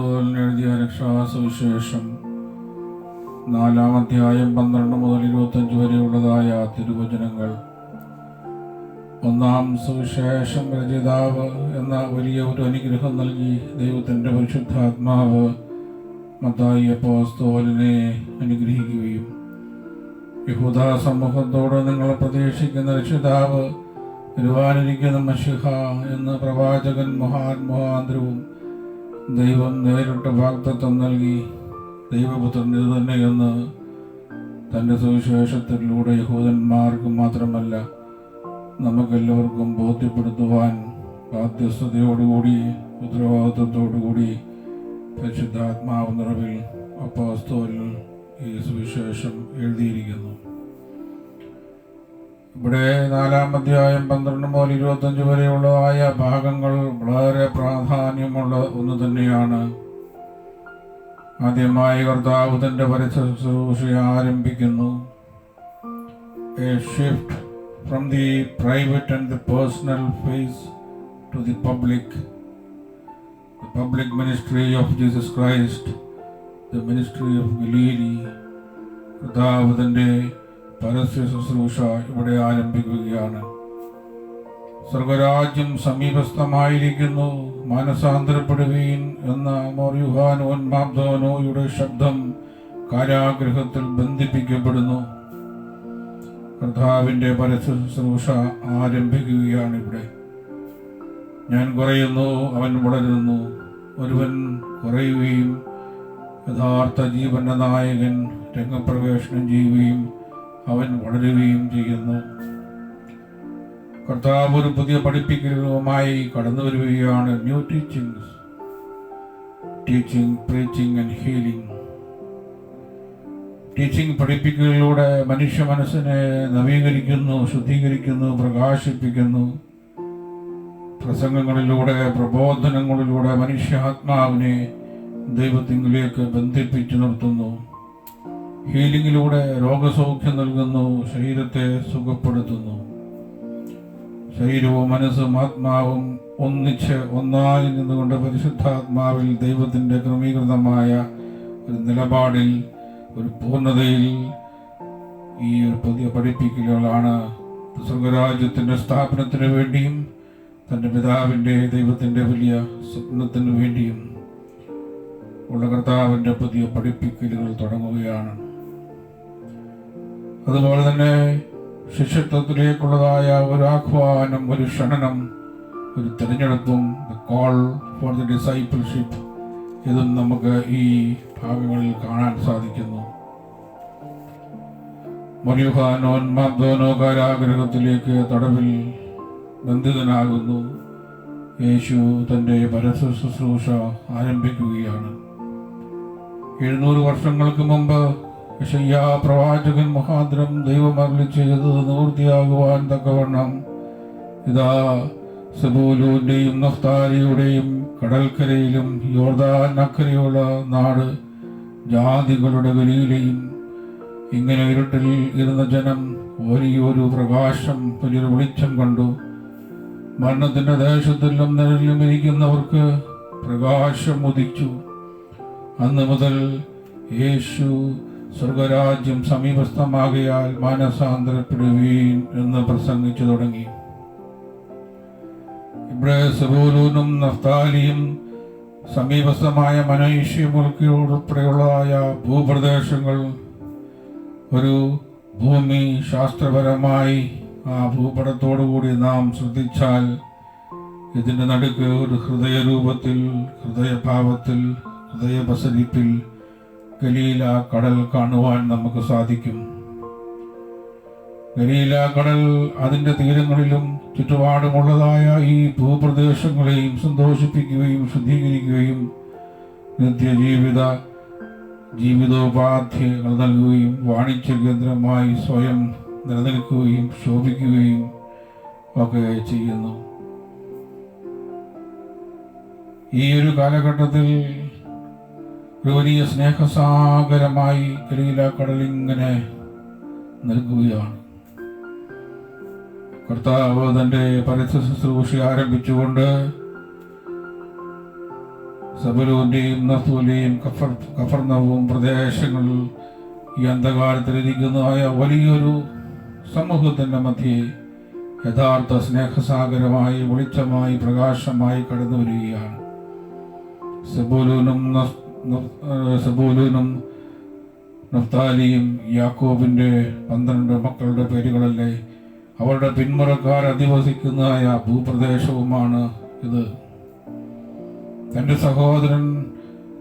അപ്പോസ്തലൻ എഴുതിയ രക്ഷാസുവിശേഷം 4-ാം അധ്യായം 12 മുതൽ 25 വരെയുള്ളതായ തിരുവചനങ്ങൾ. 1-ാം സുവിശേഷം രചയിതാവ് എന്ന വലിയ ഒരു അനുഗ്രഹം നൽകി ദൈവത്തിൻ്റെ പരിശുദ്ധാത്മാവ് മത്തായി അപ്പോസ്തലനെ അനുഗ്രഹിക്കുകയും യഹൂദ സമൂഹത്തോട് നിങ്ങൾ പ്രതീക്ഷിക്കുന്ന രക്ഷിതാവ് വരുവാനിരിക്കുന്ന മശിഹ എന്ന പ്രവാചകൻ മുഖാന്തരവും ദൈവം നേരിട്ട് വാഗ്ദത്തം നൽകി ദൈവപുത്രൻ ഇത് തന്നെയെന്ന് തൻ്റെ സുവിശേഷത്തിലൂടെ യഹൂദന്മാർക്ക് മാത്രമല്ല നമുക്കെല്ലാവർക്കും ബോധ്യപ്പെടുത്തുവാൻ ബാധ്യസ്ഥതയോടുകൂടി ഉത്തരവാദിത്വത്തോടുകൂടി പരിശുദ്ധാത്മാവ് നിറവിൽ അപ്പോസ്തലൻ ഈ സുവിശേഷം എഴുതിയിരിക്കുന്നു. ഇവിടെ 4-ാം അധ്യായം 12 മുതൽ 25 വരെയുള്ളതായ ഭാഗങ്ങൾ വളരെ പ്രാധാന്യമുള്ള ഒന്ന് തന്നെയാണ്. ആദ്യമായി കർത്താവ് തൻ്റെ പരിശുശ്രൂഷ ആരംഭിക്കുന്നു. A shift from the private and the personal phase to the public ministry of Jesus Christ, the ministry of Galilee. കർത്താവ് തൻ്റെ പരസ്യ ശുശ്രൂഷ ഇവിടെ ആരംഭിക്കുകയാണ്. സ്വർഗരാജ്യം സമീപസ്ഥമായിരിക്കുന്നു, മാനസാന്തരപ്പെടുവീൻ എന്ന മോർ യോഹന്നാൻ മാബ്ദോനോയുടെ ശബ്ദം കാരാഗൃഹത്തിൽ ബന്ധിപ്പിക്കപ്പെടുന്നു. കർത്താവിൻ്റെ പരസ്യ ശുശ്രൂഷ ആരംഭിക്കുകയാണ് ഇവിടെ. ഞാൻ കുറയുന്നു, അവൻ വളരുന്നു. ഒരുവൻ കുറയുകയും യഥാർത്ഥ ജീവന്റെ നായകൻ രംഗപ്രവേശനം ചെയ്യുകയും അവൻ വളരുകയും ചെയ്യുന്നു. കർത്താവ് ഒരു പുതിയ പഠിപ്പിക്കലുമായി കടന്നു വരികയാണ്. New teaching, preaching and healing. Teaching പഠിപ്പിക്കലിലൂടെ മനുഷ്യ മനസ്സിനെ നവീകരിക്കുന്നു, ശുദ്ധീകരിക്കുന്നു, പ്രകാശിപ്പിക്കുന്നു. പ്രസംഗങ്ങളിലൂടെ, പ്രബോധനങ്ങളിലൂടെ മനുഷ്യാത്മാവിനെ ദൈവത്തിങ്കിലേക്ക് ബന്ധിപ്പിച്ചു നിർത്തുന്നു. ഹീലിംഗിലൂടെ രോഗസൗഖ്യം നൽകുന്നു, ശരീരത്തെ സുഖപ്പെടുത്തുന്നു. ശരീരവും മനസ്സും ആത്മാവും ഒന്നായി നിന്നുകൊണ്ട് പരിശുദ്ധാത്മാവിൽ ദൈവത്തിൻ്റെ ക്രമീകൃതമായ ഒരു നിലപാടിൽ, ഒരു പൂർണ്ണതയിൽ ഈ ഒരു പുതിയ പഠിപ്പിക്കലുകളാണ് സ്വർഗരാജ്യത്തിൻ്റെ സ്ഥാപനത്തിന് വേണ്ടിയും തൻ്റെ പിതാവിൻ്റെ ദൈവത്തിൻ്റെ വലിയ സ്വപ്നത്തിന് വേണ്ടിയും ഉള്ള കർത്താവിൻ്റെ പുതിയ പഠിപ്പിക്കലുകൾ തുടങ്ങുകയാണ്. അതുപോലെ തന്നെ ശിഷ്യത്വത്തിലേക്കുള്ളതായ ഒരു ആഹ്വാനം, ഒരു ക്ഷണനം, ഒരു തിരഞ്ഞെടുപ്പും, കോൾ ഫോർ ദി ഡിസൈപ്പിൾഷിപ്പ്, ഇതും നമുക്ക് ഈ ഭാഗങ്ങളിൽ കാണാൻ സാധിക്കുന്നു. മോർ യോഹന്നാൻ മാബ്ദോനോ കാരാഗൃഹത്തിലേക്ക് തടവിൽ ബന്ധിതനാകുന്നു. യേശു തൻ്റെ പരസ്യ ശുശ്രൂഷ ആരംഭിക്കുകയാണ്. 700 വർഷങ്ങൾക്ക് മുമ്പ് യെശയ്യാ പ്രവാചകൻ മുഖാന്തരം ദൈവം അരുളി ചെയ്തത് നിവൃത്തിയാകുവാൻ തക്കവണ്ണം ഇതാ സെബൂലൂന്റെയും നഫ്താലിയുടെയും കടൽക്കരയിലും യോർദാൻ അക്കരെയുള്ള നാട് ജാതികളുടെ ഗലീലയും ഇങ്ങനെ ഇരുട്ടിൽ ഇരുന്ന ജനം വലിയൊരു പ്രകാശം, വലിയൊരു വെളിച്ചം കണ്ടു. മരണത്തിന്റെ ദേശത്തിലും നിഴലിലും ഇരിക്കുന്നവർക്ക് പ്രകാശം ഉദിച്ചു. അന്ന് മുതൽ യേശു സ്വർഗരാജ്യം സമീപസ്ഥമാകയാൽ മാനസാന്തരപ്പെടുവീൻ എന്ന് പ്രസംഗിച്ചു തുടങ്ങി. ഇവിടെ സെബൂലൂനും നഫ്താലിയും സമീപസ്ഥമായ മനോഷ്യം ഉൾപ്പെടെയുള്ളതായ ഭൂപ്രദേശങ്ങൾ, ഒരു ഭൂമി ശാസ്ത്രപരമായി ആ ഭൂപടത്തോടുകൂടി നാം ശ്രദ്ധിച്ചാൽ ഇതിൻ്റെ നടുക്ക് ഒരു ഹൃദയരൂപത്തിൽ, ഹൃദയഭാവത്തിൽ, ഹൃദയപസരിപ്പിൽ ഗലീല കടൽ കാണുവാൻ നമുക്ക് സാധിക്കും. ഗലീല കടൽ അതിൻ്റെ തീരങ്ങളിലും ചുറ്റുപാടുമുള്ളതായ ഈ ഭൂപ്രദേശങ്ങളെയും സന്തോഷിപ്പിക്കുകയും ശുദ്ധീകരിക്കുകയും ജീവിതോപാധ്യങ്ങൾ നൽകുകയും വാണിജ്യ കേന്ദ്രമായി സ്വയം നിലനിൽക്കുകയും ശോഭിക്കുകയും ഒക്കെ ചെയ്യുന്നു. ഈ ഒരു കാലഘട്ടത്തിൽ ഒരു വലിയ സ്നേഹസാഗരമായി ഗലീല കടലിങ്ങനെ നൽകുകയാണ്. കർത്താവ് തൻ്റെ പരസ്യ ശുശ്രൂഷ ആരംഭിച്ചുകൊണ്ട് സബലൂന്റെയും നഫ്തൂലിയും കഫർനവും പ്രദേശങ്ങളിൽ ഈ അന്ധകാരത്തിലിരിക്കുന്നതായ വലിയൊരു സമൂഹത്തിൻ്റെ മധ്യേ യഥാർത്ഥ സ്നേഹസാഗരമായി വെളിച്ചമായി പ്രകാശമായി കടന്നു വരികയാണ്. സെബൂലൂനും നഫ്താലിയും യാക്കോബിൻ്റെ 12 മക്കളുടെ പേരുകളല്ലേ, അവരുടെ പിന്മുറക്കാർ അധിവസിക്കുന്നതായ ഭൂപ്രദേശവുമാണ് ഇത്. തൻ്റെ സഹോദരൻ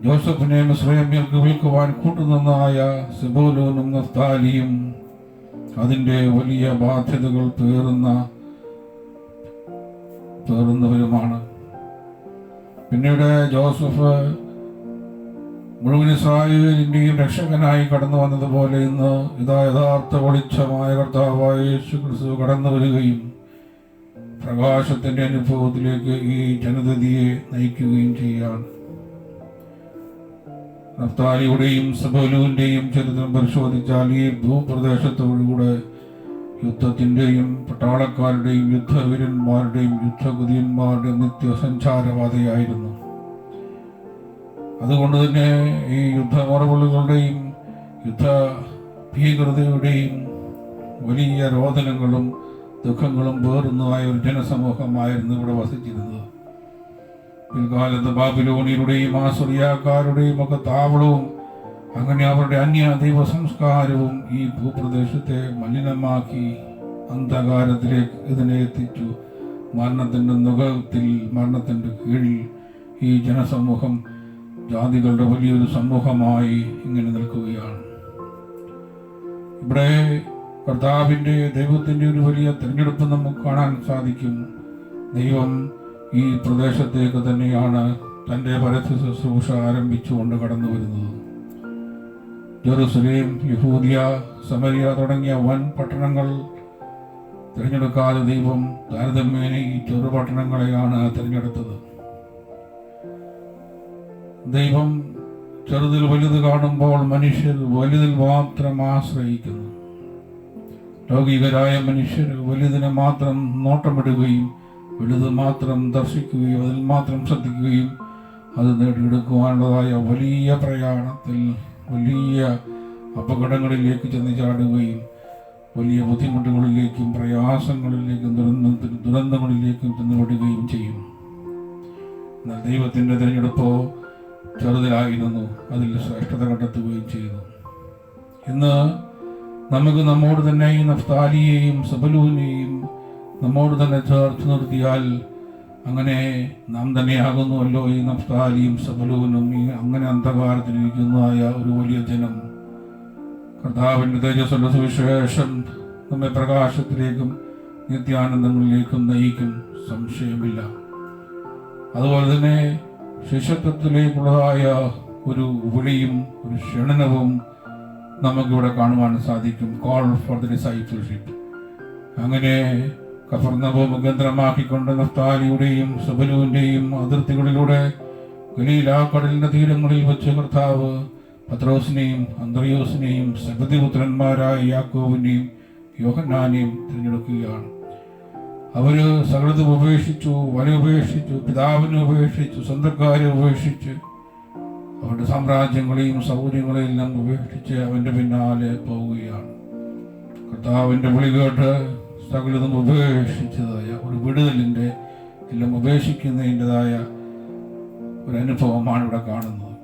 ജോസഫിനെ മിസ്രയീമിലേക്ക് വിൽക്കുവാൻ കൂട്ടുനിന്നതായ സെബൂലൂനും നഫ്താലിയും അതിൻ്റെ വലിയ ബാധ്യതകൾ പേറുന്നവരുമാണ്. പിന്നീട് ജോസഫ് മുഴുവൻ ഇസ്രായേലിൻ്റെയും രക്ഷകനായി കടന്നു വന്നതുപോലെ ഇന്ന് യഥാർത്ഥ വെളിച്ചമായ കർത്താവായ യേശു ക്രിസ്തു കടന്നു വരികയും പ്രകാശത്തിൻ്റെ അനുഭവത്തിലേക്ക് ഈ ജനതയെ നയിക്കുകയും ചെയ്യുകയാണ്. നഫ്താലിയുടെയും സെബൂലൂന്റെയും ചരിത്രം പരിശോധിച്ചാൽ ഈ ഭൂപ്രദേശത്തോടുകൂടെ യുദ്ധത്തിൻ്റെയും പട്ടാളക്കാരുടെയും യുദ്ധവീരന്മാരുടെയും യുദ്ധകുതിയന്മാരുടെയും നിത്യസഞ്ചാരപാതയായിരുന്നു. അതുകൊണ്ട് തന്നെ ഈ യുദ്ധമറവുകളുടെയും യുദ്ധ ഭീകരതയുടെയും വലിയ രോദനങ്ങളും ദുഃഖങ്ങളും പേറുന്നതായ ഒരു ജനസമൂഹമായിരുന്നു ഇവിടെ വസിച്ചിരുന്നത്. പിൽക്കാലത്ത് ബാബിലോണിയരുടെയും ആസുറിയാക്കാരുടെയും ഒക്കെ താവളവും അങ്ങനെ അവരുടെ അന്യ ദൈവ സംസ്കാരവും ഈ ഭൂപ്രദേശത്തെ മലിനമാക്കി അന്ധകാരത്തിലേക്ക് ഇതിനെ എത്തിച്ചു. മരണത്തിൻ്റെ നുഖത്തിൽ, മരണത്തിൻ്റെ കീഴിൽ ഈ ജനസമൂഹം ജാതികളുടെ വലിയൊരു സമൂഹമായി ഇങ്ങനെ നിൽക്കുകയാണ്. ഇവിടെ കർത്താവിൻ്റെ ദൈവത്തിൻ്റെ ഒരു വലിയ തിരഞ്ഞെടുപ്പ് നമുക്ക് കാണാൻ സാധിക്കും. ദൈവം ഈ പ്രദേശത്തേക്ക് തന്നെയാണ് തൻ്റെ പരസ്യ ശുശ്രൂഷ ആരംഭിച്ചുകൊണ്ട് കടന്നു വരുന്നത്. ജെറുസലേം, യഹൂദിയ, സമരിയ തുടങ്ങിയ വൻ പട്ടണങ്ങൾ തിരഞ്ഞെടുക്കാതെ ദൈവം താരതമ്യേന ഈ ചെറുപട്ടണങ്ങളെയാണ് തിരഞ്ഞെടുത്തത്. ദൈവം ചെറുതിൽ വലുത് കാണുമ്പോൾ മനുഷ്യർ വലുതിൽ മാത്രം ആശ്രയിക്കുന്നു. ലൗകികരായ മനുഷ്യർ വലുതിനെ മാത്രം നോട്ടമിടുകയും വലുത് മാത്രം ദർശിക്കുകയും അതിൽ മാത്രം ശ്രദ്ധിക്കുകയും അത് നേടിയെടുക്കുവാനുള്ളതായ വലിയ പ്രയാണത്തിൽ വലിയ അപകടങ്ങളിലേക്ക് ചെന്ന് ചാടുകയും വലിയ ബുദ്ധിമുട്ടുകളിലേക്കും പ്രയാസങ്ങളിലേക്കും ദുരന്തങ്ങളിലേക്കും ചെന്നുപെടുകയും ചെയ്യും. എന്നാൽ ദൈവത്തിൻ്റെ തിരഞ്ഞെടുപ്പോ ചെറുതിലായിരുന്നു, അതിൽ ശ്രേഷ്ഠത കണ്ടെത്തുകയും ചെയ്തു. ഇന്ന് നമുക്ക് നമ്മോട് തന്നെ ഈ നഫ്താലിയെയും സെബൂലൂനെയും നമ്മോട് തന്നെ ചേർത്ത് നിർത്തിയാൽ അങ്ങനെ നാം തന്നെയാകുന്നുവല്ലോ ഈ നഫ്താലിയും സെബൂലൂനും. ഈ അങ്ങനെ അന്ധകാരത്തിലിരിക്കുന്നതായ ഒരു വലിയ ജനം. കർത്താവിൻ്റെ തേജസ്സുള്ള സുവിശേഷം നമ്മെ പ്രകാശത്തിലേക്കും നിത്യാനന്ദങ്ങളിലേക്കും നയിക്കും, സംശയമില്ല. അതുപോലെ തന്നെ ശിഷ്യത്വത്തിലേക്കുള്ളതായ ഒരു വിളിയും ഒരു ക്ഷണനവും നമുക്കിവിടെ കാണുവാൻ സാധിക്കും. Call for the discipleship. അങ്ങനെ കഫർനഹൂം കേന്ദ്രമാക്കിക്കൊണ്ട് നഫ്താലിയുടെയും സെബൂലൂന്റെയും അതിർത്തികളിലൂടെ ഗലീലാക്കടലിന്റെ തീരങ്ങളിൽ വെച്ച് കർത്താവ് പത്രോസിനെയും അന്ത്രയോസിനെയും സെബെദീപുത്രന്മാരായ യാക്കോബിനെയും യോഹന്നാനെയും തിരഞ്ഞെടുക്കുകയാണ്. അവര് സകലതും ഉപേക്ഷിച്ചു, വല ഉപേക്ഷിച്ചു, പിതാവിനെ ഉപേക്ഷിച്ചു, സ്വന്തക്കാരെ ഉപേക്ഷിച്ച് അവരുടെ സാമ്രാജ്യങ്ങളെയും സൗകര്യങ്ങളെയും ഉപേക്ഷിച്ച് അവൻ്റെ പിന്നാലെ പോവുകയാണ്. കർത്താവിൻ്റെ വിളി കേട്ട് സകലതും ഉപേക്ഷിച്ചതായ ഒരു വിടുതലിൻ്റെ എല്ലാം ഉപേക്ഷിക്കുന്നതിൻ്റെതായ ഒരു അനുഭവമാണ് ഇവിടെ കാണുന്നത്.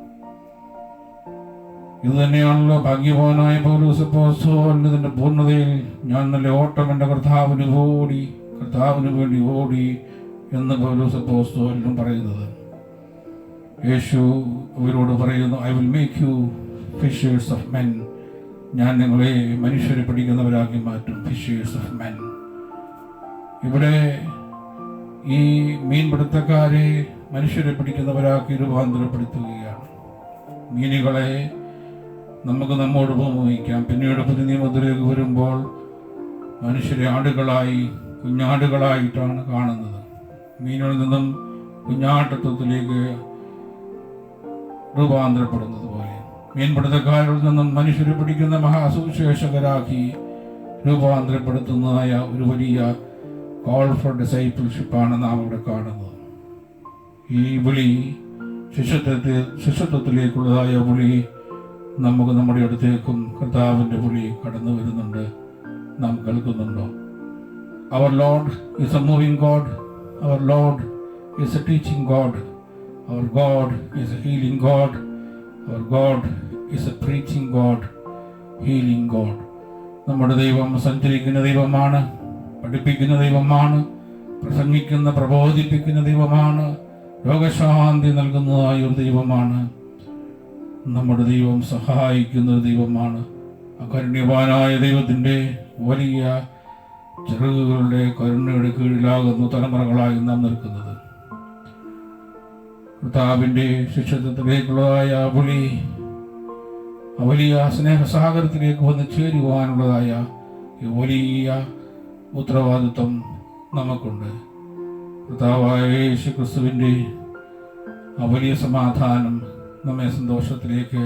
ഇത് തന്നെയാണല്ലോ ഭാഗ്യവാനായ പൗലോസ് അപ്പോസ്തലൻ ഇതിൻ്റെ പൂർണ്ണതയിൽ ഞാൻ നല്ല ഓട്ടം എൻ്റെ കർത്താവിന് വേണ്ടി ഓടി എന്ന് പൗലോസ് അപ്പോസ്തലൻ പറയുന്നത്. യേശു അവരോട് പറയുന്നു, I will make you fishers of men. ഞാൻ നിങ്ങളെ മനുഷ്യരെ പിടിക്കുന്നവരാക്കി മാറ്റും. Fishers of men. ഇവിടെ ഈ മീൻപിടുത്തക്കാരെ മനുഷ്യരെ പിടിക്കുന്നവരാക്കി രൂപാന്തരപ്പെടുത്തുകയാണ്. മീനുകളെ നമുക്ക് നമ്മോട് ഉപമിക്കാം. പിന്നീട് പുതിയ നിയമത്തിലേക്ക് വരുമ്പോൾ മനുഷ്യരെ ആടുകളായി, കുഞ്ഞാടുകളായിട്ടാണ് കാണുന്നത്. മീനുകളിൽ നിന്നും കുഞ്ഞാട്ടത്വത്തിലേക്ക് രൂപാന്തരപ്പെടുന്നത് പോലെ മീൻപിടുത്തക്കാരിൽ നിന്നും മനുഷ്യരെ പിടിക്കുന്ന മഹാസുവിശേഷകരാക്കി രൂപാന്തരപ്പെടുത്തുന്നതായ ഒരു വലിയ കോൾ ഫോർ ഡിസൈപ്പിൾഷിപ്പാണ് നാം ഇവിടെ കാണുന്നത്. ഈ വിളി ശിഷ്യത്വത്തിലേക്കുള്ളതായ വിളി നമുക്ക് നമ്മുടെ അടുത്തേക്കും കർത്താവിൻ്റെ വിളി കടന്നു വരുന്നുണ്ട്. നാം കേൾക്കുന്നുണ്ടോ? Our Lord is a moving God. Our Lord is a teaching God. Our God is a healing God. Our God is a preaching God, healing God. നമ്മുടെ ദൈവം സഞ്ചരിക്കുന്ന ദൈവമാണ്, പഠിപ്പിക്കുന്ന ദൈവമാണ്, പ്രബോധിപ്പിക്കുന്ന ദൈവമാണ്, രോഗശാന്തി നൽകുന്നതായ ഒരു ദൈവമാണ്. നമ്മുടെ ദൈവം സഹായിക്കുന്ന ഒരു ദൈവമാണ്. അകരുണ്യവാനായ ദൈവത്തിൻ്റെ വലിയ ചിറകുകളുടെ കരുണയുടെ കീഴിലാകുന്നു തലമുറകളായി നാം നിൽക്കുന്നത്. കർത്താവിൻ്റെ ശിഷ്യത്വത്തിലേക്കുള്ളതായ വിളി, വലിയ സ്നേഹസാഗരത്തിലേക്ക് വന്ന് ചേരുവാനുള്ളതായ ഈ വലിയ ഉത്തരവാദിത്വം നമുക്കുണ്ട്. കർത്താവായ യേശു ക്രിസ്തുവിൻ്റെ ആ വലിയ സമാധാനം നമ്മെ സന്തോഷത്തിലേക്ക്